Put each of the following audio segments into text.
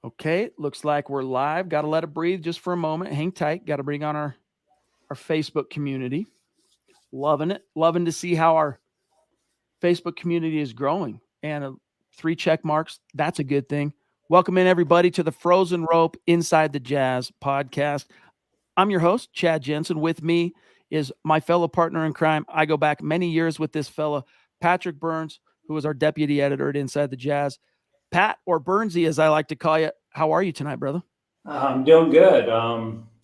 Okay, looks like we're live. Got to let it breathe just for a moment. Hang tight. Got to bring on our Facebook community. Loving it. Loving to see how our Facebook community is growing. And 3 check marks. That's a good thing. Welcome in, everybody, to the Frozen Rope Inside the Jazz podcast. I'm your host, Chad Jensen. With me is my fellow partner in crime. I go back many years with this fella, Patrick Byrnes, who is our deputy editor at Inside the Jazz. Pat, or Burnsy, as I like to call you, how are you tonight, brother? I'm doing good.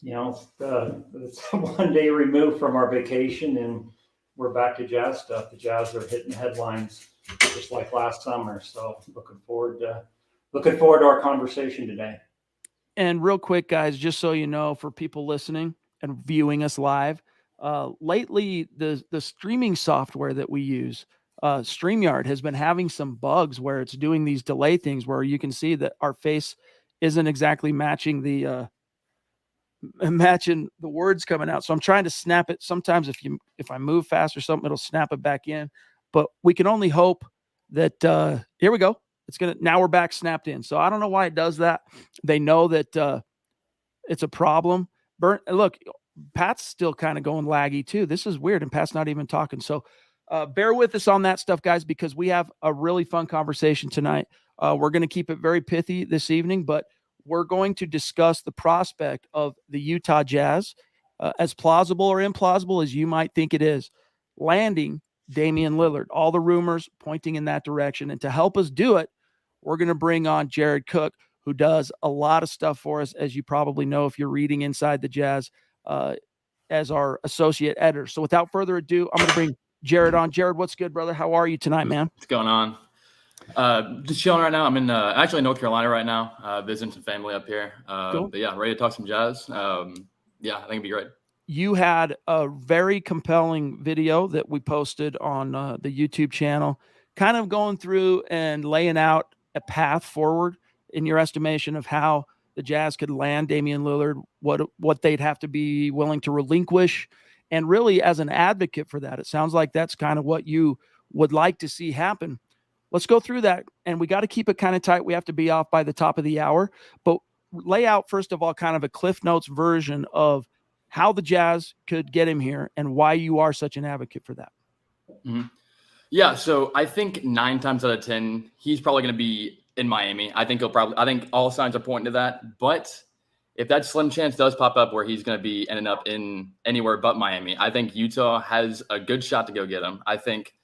It's one day removed from our vacation, and we're back to Jazz stuff. The Jazz are hitting the headlines just like last summer. So looking forward to our conversation today. And real quick, guys, just so you know, for people listening and viewing us live, lately the streaming software that we use, StreamYard, has been having some bugs where it's doing these delay things where you can see that our face isn't exactly matching the words coming out. So I'm trying to snap it. Sometimes if I move fast or something, it'll snap it back in. But we can only hope that here we go. Now we're back snapped in. So I don't know why it does that. They know that it's a problem. Look, Pat's still kind of going laggy too. This is weird, and Pat's not even talking. So bear with us on that stuff, guys, because we have a really fun conversation tonight. We're going to keep it very pithy this evening, but we're going to discuss the prospect of the Utah Jazz, as plausible or implausible as you might think it is, landing Damian Lillard. All the rumors pointing in that direction. And to help us do it, we're going to bring on Jared Kock, who does a lot of stuff for us, as you probably know if you're reading Inside the Jazz, as our associate editor. So without further ado, I'm going to bring Jared on. Jared, what's good, brother? How are you tonight, man? What's going on? Just chilling right now. I'm in actually in North Carolina right now, visiting some family up here. Cool. But yeah, ready to talk some Jazz. I think it'd be great. You had a very compelling video that we posted on the YouTube channel, kind of going through and laying out a path forward in your estimation of how the Jazz could land Damian Lillard, what they'd have to be willing to relinquish, and really as an advocate for that. It sounds like that's kind of what you would like to see happen. Let's go through that, and we got to keep it kind of tight. We have to be off by the top of the hour, but lay out, first of all, kind of a Cliff Notes version of how the Jazz could get him here and why you are such an advocate for that. Mm-hmm. Yeah, so I think 9 times out of 10, he's probably going to be in Miami. I think all signs are pointing to that. But if that slim chance does pop up where he's going to be ending up in anywhere but Miami, I think Utah has a good shot to go get him. I think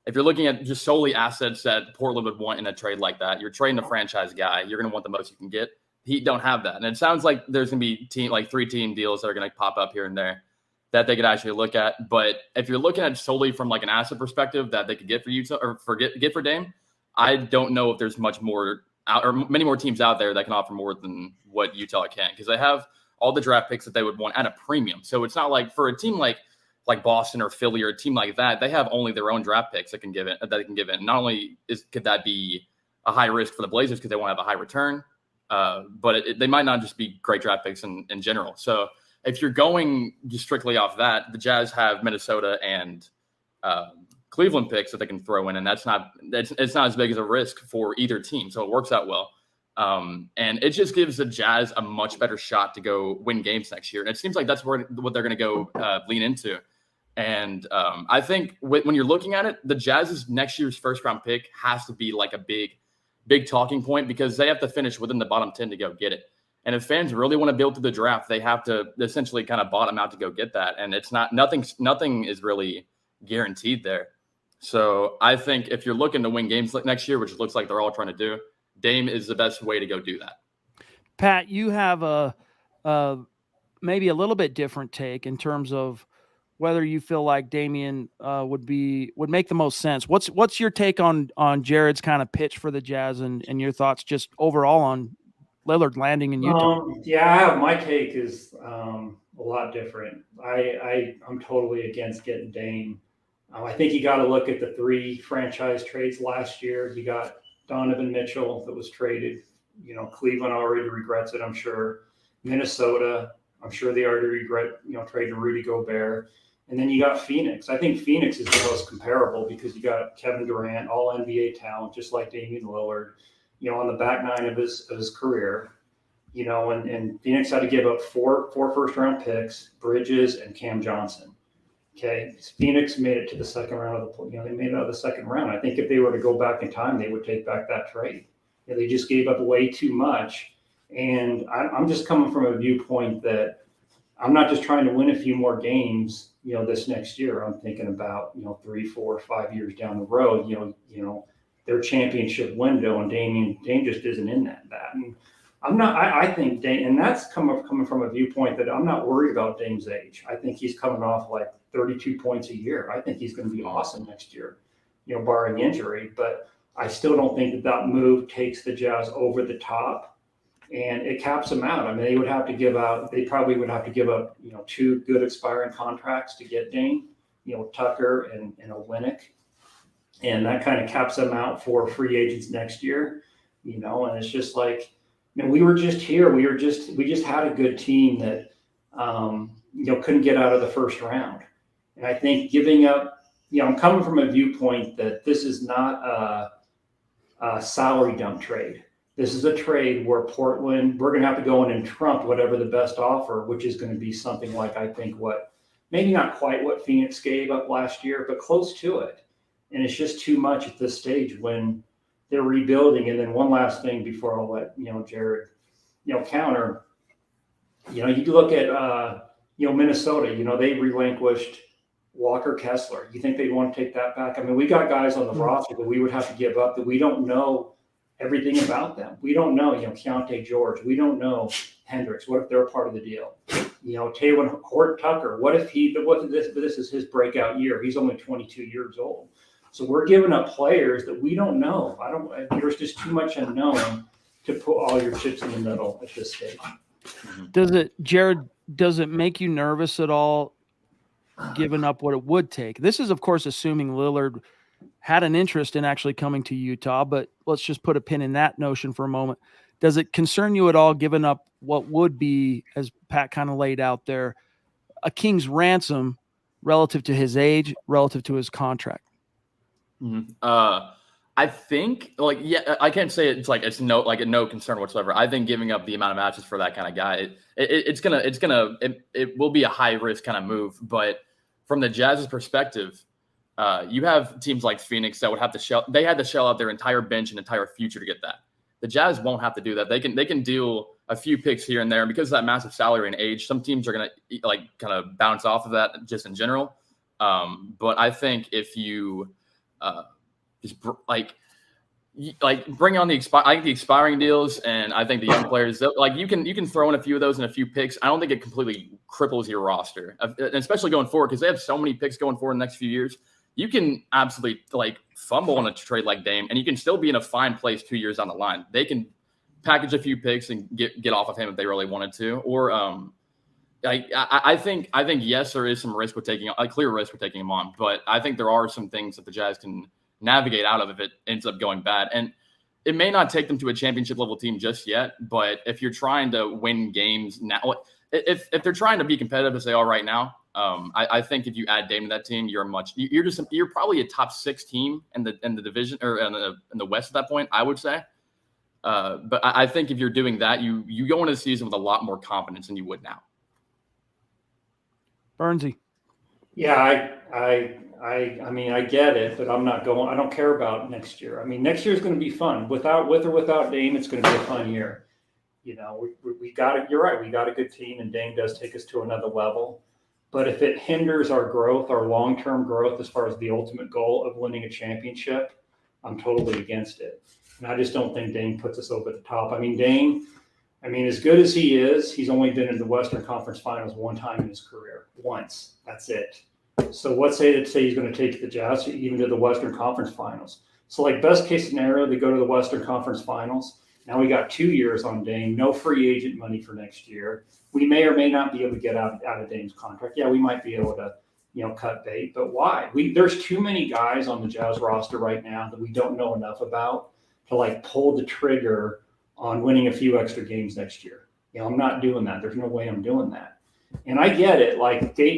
if you're looking at just solely assets that Portland would want in a trade like that, you're trading a franchise guy. You're going to want the most you can get. He don't have that. And it sounds like there's going to be 3-team deals that are going to pop up here and there that they could actually look at. But if you're looking at solely from like an asset perspective that they could get for Utah or get for Dame, I don't know if there's much more out or many more teams out there that can offer more than what Utah can, because they have all the draft picks that they would want at a premium. So it's not like for a team like Boston or Philly or a team like that, they have only their own draft picks that they can give in. Not only could that be a high risk for the Blazers because they want to have a high return, but they might not just be great draft picks in general. So if you're going just strictly off that, the Jazz have Minnesota and Cleveland picks that they can throw in, and it's not as big as a risk for either team. So it works out well. And it just gives the Jazz a much better shot to go win games next year. And it seems like that's what they're going to go lean into. And I think when you're looking at it, the Jazz's next year's first round pick has to be like a big talking point, because they have to finish within the bottom 10 to go get it. And if fans really want to build through the draft, they have to essentially kind of bottom out to go get that. And it's nothing is really guaranteed there. So I think if you're looking to win games next year, which it looks like they're all trying to do, Dame is the best way to go do that. Pat, you have a maybe a little bit different take in terms of whether you feel like Damian would make the most sense. What's your take on Jared's kind of pitch for the Jazz and your thoughts just overall on Lillard landing in Utah? My take is a lot different. I'm totally against getting Dame. I think you got to look at the 3 franchise trades last year. You got Donovan Mitchell that was traded. Cleveland already regrets it, I'm sure. Minnesota, I'm sure they already regret, trading Rudy Gobert. And then you got Phoenix. I think Phoenix is the most comparable because you got Kevin Durant, all NBA talent, just like Damian Lillard. on the back nine of his career, and Phoenix had to give up four first-round picks, Bridges and Cam Johnson. Okay, Phoenix made it to the second round of they made it out of the second round. I think if they were to go back in time, they would take back that trade. They just gave up way too much. And I'm just coming from a viewpoint that I'm not just trying to win a few more games, this next year. I'm thinking about, 3, 4, 5 years down the road, their championship window, and Dame just isn't in that. And I'm not, I think Dame, and that's coming from a viewpoint that I'm not worried about Dame's age. I think he's coming off like 32 points a year. I think he's going to be awesome next year, barring injury. But I still don't think that move takes the Jazz over the top, and it caps them out. I mean, they probably would have to give up, 2 good expiring contracts to get Dame, Tucker and Olynyk. And that kind of caps them out for free agents next year, and it's just like, we were just here. We just had a good team that, couldn't get out of the first round. And I think giving up, I'm coming from a viewpoint that this is not a salary dump trade. This is a trade where Portland, we're going to have to go in and trump whatever the best offer, which is going to be something like, I think maybe not quite what Phoenix gave up last year, but close to it. And it's just too much at this stage when they're rebuilding. And then one last thing before I'll let, Jared, counter, you look at, Minnesota, they relinquished Walker Kessler. You think they'd want to take that back? I mean, we got guys on the roster that we would have to give up that we don't know everything about them. We don't know, Keontae George. We don't know Hendricks. What if they're a part of the deal? Taylor Horton Tucker. What if this is his breakout year? He's only 22 years old. So we're giving up players that we don't know. There's just too much unknown to put all your chips in the middle at this stage. Jared, does it make you nervous at all giving up what it would take? This is, of course, assuming Lillard had an interest in actually coming to Utah, but let's just put a pin in that notion for a moment. Does it concern you at all giving up what would be, as Pat kind of laid out there, a king's ransom relative to his age, relative to his contract? Mm-hmm. I think, I can't say it's no concern whatsoever. I think giving up the amount of matches for that kind of guy, it will be a high risk kind of move. But from the Jazz's perspective, you have teams like Phoenix that would have to shell out their entire bench and entire future to get that. The Jazz won't have to do that. They can deal a few picks here and there, and because of that massive salary and age, some teams are going to kind of bounce off of that just in general. But I think if you just bring on the expiring deals, and I think the young players, you can throw in a few of those and a few picks. I don't think it completely cripples your roster, especially going forward, because they have so many picks going forward in the next few years. You can absolutely fumble on a trade like Dame, and you can still be in a fine place 2 years down the line. They can package a few picks and get off of him if they really wanted to. Or I think yes, there is some risk with clear risk with taking him on, but I think there are some things that the Jazz can navigate out of if it ends up going bad. And it may not take them to a championship level team just yet, but if you're trying to win games now, if they're trying to be competitive as they are right now, I think if you add Dame to that team, you're probably a top 6 team in the division or in the West at that point, I would say. But I think if you're doing that, you go into the season with a lot more confidence than you would now. Burnsy. Yeah, I mean, I get it, but I don't care about next year. I mean, next year is going to be fun. With or without Dame, it's going to be a fun year. We got it. You're right. We got a good team, and Dame does take us to another level. But if it hinders our growth, our long-term growth, as far as the ultimate goal of winning a championship, I'm totally against it. And I just don't think Dame puts us over the top. I mean, Dame, as good as he is, he's only been in the Western Conference Finals one time in his career. Once. That's it. So what's to say he's going to take the Jazz even to the Western Conference Finals? So best case scenario, they go to the Western Conference Finals. Now we got 2 years on Dame, no free agent money for next year. We may or may not be able to get out of Dame's contract. Yeah, we might be able to, cut bait, but why? There's too many guys on the Jazz roster right now that we don't know enough about to pull the trigger on winning a few extra games next year. I'm not doing that. There's no way I'm doing that. And I get it.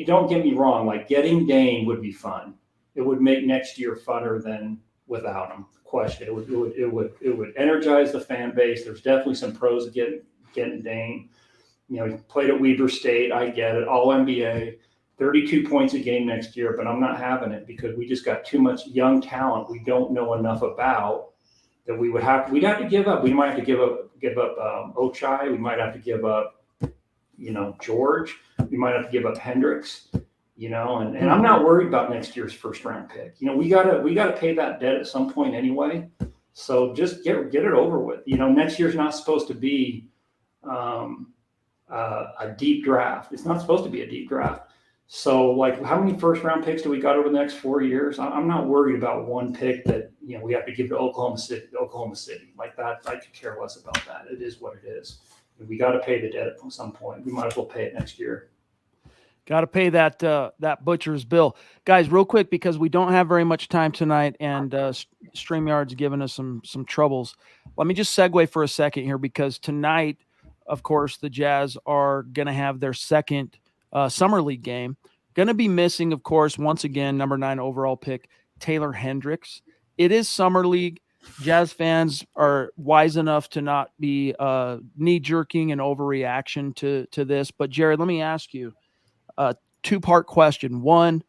Don't get me wrong. Getting Dame would be fun. It would make next year funner than without him. Of question. It would energize the fan base. There's definitely some pros to getting Dame. You know, he played at Weber State. I get it. All NBA, 32 points a game next year, but I'm not having it because we just got too much young talent we don't know enough about that we'd have to give up. We might have to give up Ochai. We might have to give up, you know, George. We might have to give up Hendricks. You know, and I'm not worried about next year's first round pick. You know, we gotta pay that debt at some point anyway. So just get it over with. You know, next year's not supposed to be a deep draft. It's not supposed to be a deep draft. So, like, how many first round picks do we got over the next 4 years? I'm not worried about one pick that, you know, we have to give to Oklahoma City. Like that, I could care less about that. It is what it is. We got to pay the debt at some point. We might as well pay it next year. Got to pay that butcher's bill. Guys, real quick, because we don't have very much time tonight and StreamYard's giving us some troubles. Let me just segue for a second here, because tonight, of course, the Jazz are going to have their second Summer League game. Going to be missing, of course, once again, number 9 overall pick, Taylor Hendricks. It is Summer League. Jazz fans are wise enough to not be knee-jerking and overreaction to this. But, Jared, let me ask you, two-part question. One,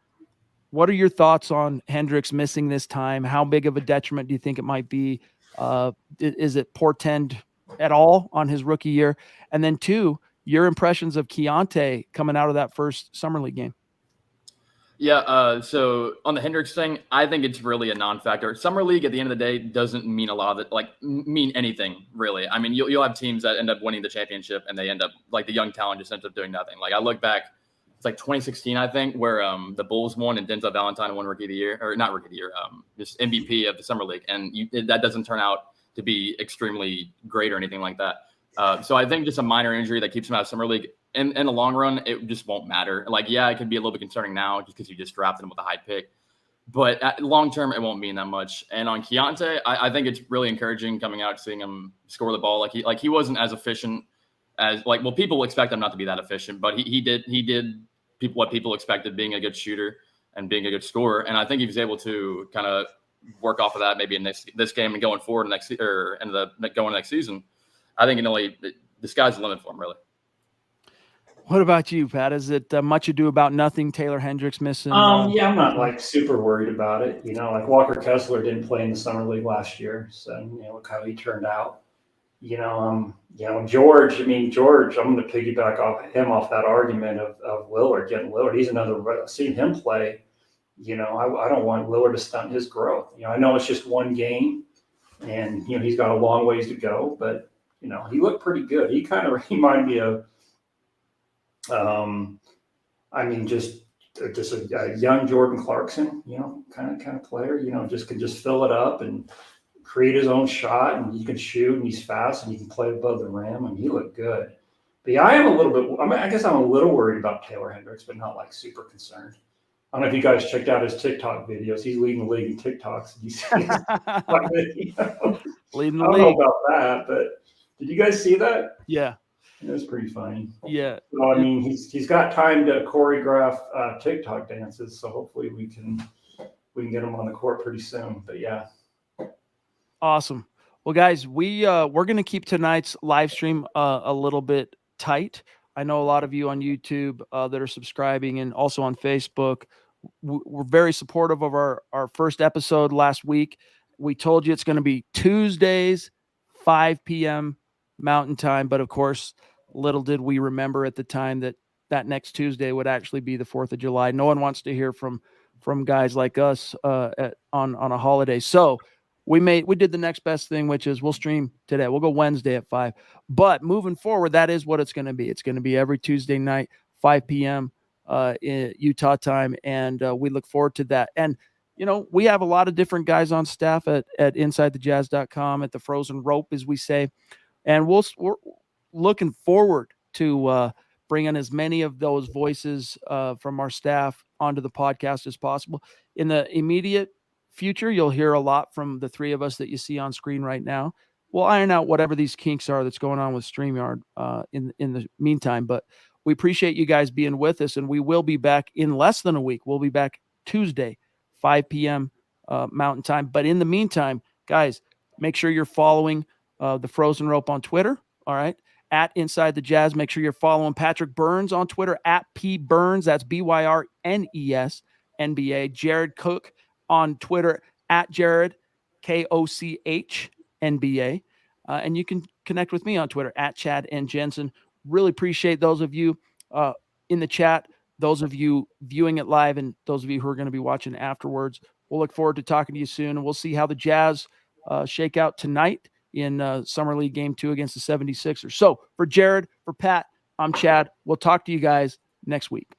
what are your thoughts on Hendricks missing this time? How big of a detriment do you think it might be? Is it portend at all on his rookie year? And then 2, your impressions of Keontae coming out of that first Summer League game. Yeah, so on the Hendricks thing, I think it's really a non-factor. Summer League, at the end of the day, doesn't mean a lot of it, mean anything, really. I mean, you'll have teams that end up winning the championship, and they end up, like, the young talent just ends up doing nothing. Like, I look back, it's like 2016, I think, where the Bulls won and Denzel Valentine won Rookie of the Year, or not Rookie of the Year, just MVP of the Summer League. And that doesn't turn out to be extremely great or anything like that. So I think just a minor injury that keeps him out of Summer League, in the long run, it just won't matter. Like, yeah, it could be a little bit concerning now just because you just drafted him with a high pick. But long term, it won't mean that much. And on Keontae, I think it's really encouraging coming out, seeing him score the ball. Like he wasn't as efficient as, like, well, people expect him not to be that efficient, but he did what people expected, being a good shooter and being a good scorer. And I think he was able to kind of work off of that maybe in this game and going forward next season. I think the sky's the limit for him, really. What about you, Pat? Is it much ado about nothing, Taylor Hendricks missing? Yeah, I'm not like super worried about it. You know, like Walker Kessler didn't play in the Summer League last year, so you know, look how he turned out. George, I'm going to piggyback off that argument of Lillard, getting Lillard. He's another, seeing him play, you know, I don't want Lillard to stunt his growth. You know, I know it's just one game and, you know, he's got a long ways to go, but, you know, he looked pretty good. He kind of reminded me of, just a young Jordan Clarkson, you know, kind of player, you know, can just fill it up and create his own shot, and he can shoot, and he's fast, and he can play above the rim, and he looked good. But yeah, I guess I'm a little worried about Taylor Hendricks, but not like super concerned. I don't know if you guys checked out his TikTok videos. He's leading the league in TikToks. Leading the I don't league. know about that, but did you guys see that? Yeah. It was pretty funny. Yeah. So, I mean, he's got time to choreograph TikTok dances, so hopefully we can get him on the court pretty soon. But yeah. Awesome. Well, guys, we're going to keep tonight's live stream a little bit tight. I know a lot of you on YouTube that are subscribing, and also on Facebook. We're very supportive of our first episode last week. We told you it's going to be Tuesdays, 5 p.m. Mountain Time. But of course, little did we remember at the time that next Tuesday would actually be the 4th of July. No one wants to hear from guys like us on a holiday. So we did the next best thing, which is we'll stream today. We'll go Wednesday at 5. But moving forward, that is what it's going to be. It's going to be every Tuesday night, 5 p.m. In Utah time, and we look forward to that. And you know, we have a lot of different guys on staff at InsideTheJazz.com, at the Frozen Rope, as we say, and we're looking forward to bringing as many of those voices from our staff onto the podcast as possible. In the immediate future, you'll hear a lot from the three of us that you see on screen right now. We'll iron out whatever these kinks are that's going on with StreamYard in the meantime, but we appreciate you guys being with us, and we will be back in less than a week. We'll be back Tuesday, 5 p.m. Mountain Time. But in the meantime, Guys, make sure you're following the Frozen Rope on Twitter. All right. At Inside the Jazz. Make sure you're following Patrick Byrnes on Twitter at P Byrnes. That's BYRNES NBA. Jared Koch on Twitter at Jared KOCH NBA. And you can connect with me on Twitter at Chad and Jensen. Really appreciate those of you in the chat, those of you viewing it live, and those of you who are going to be watching afterwards. We'll look forward to talking to you soon, and we'll see how the Jazz shake out tonight in Summer League Game 2 against the 76ers. So for Jared, for Pat, I'm Chad. We'll talk to you guys next week.